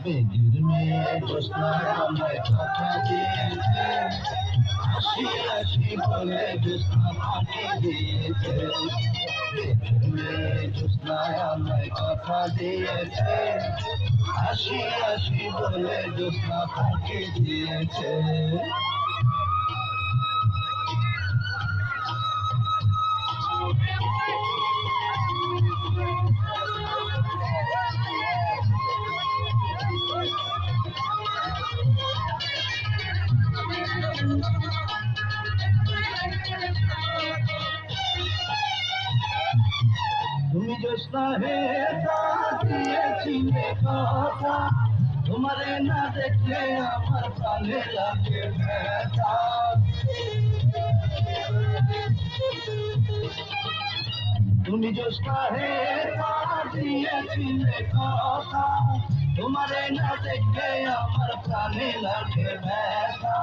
বেদির মেয়ে জোৎস্নায় আমায় কথা দিয়েছে, হাসি হাসি বলে জোৎস্না ফাঁকি দিয়েছে। বেদির মেয়ে জোৎস্নায় আমায় কথা দিয়েছে, হাসি হাসি বলে জোৎস্না ফাঁকি দিয়েছে। তুমি জোৎস্না হে দিয়েছিলে কথা, তোমারে না দেখলে আমার প্রাণে লাগে ব্যথা। তুমি জোৎস্না হে দিয়েছিলে কথা, তোমারে না দেখলে আমার প্রাণে লাগে ব্যথা।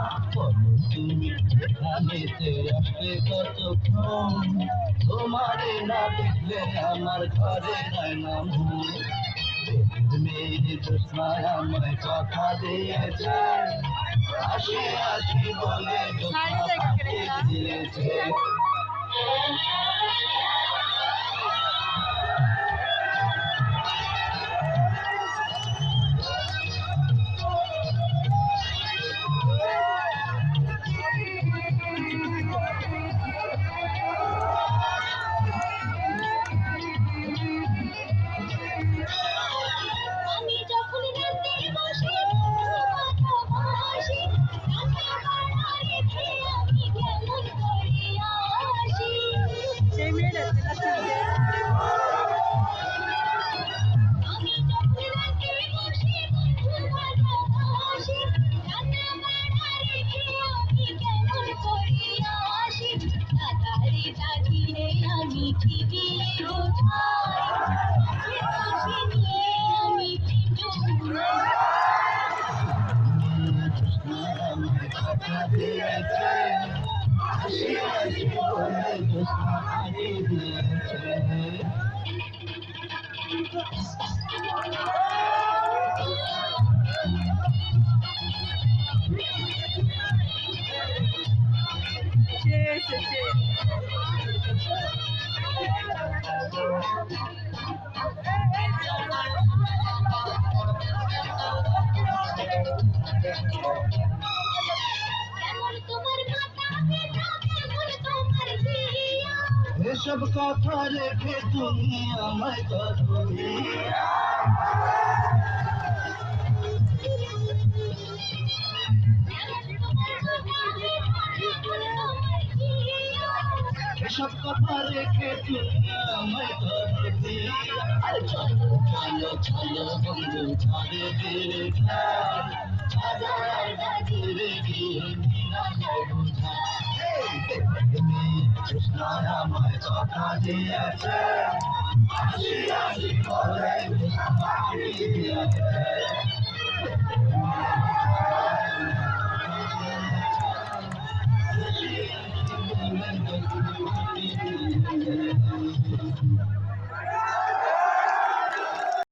তুমি এখানেতে আসলে কতক্ষণ, তোমারে না দেখলে আমার ঘরে নাই নাম। মেয়ে জোৎস্নায় আমায় কথা দিয়েছে, হাসি হাসি বলে জোৎস্না ফাঁকি দিয়েছে। হাসি হাসি বলে জোৎস্না ফাঁকি দিয়েছে। এসব কথা রেখে তুমি আমায় করো বিয়া। এসব কথা রেখে তুমি আমায় করো বিয়া। চলো চলো চলো বন্ধু ঘরে ফিরে যাই, বাজার বাজারে গিয়ে নিরাময় বুঝাই। জোৎস্নায় আমায় কথা দিয়েছে, হাসি হাসি বলে জোৎস্না ফাঁকি দিয়েছে।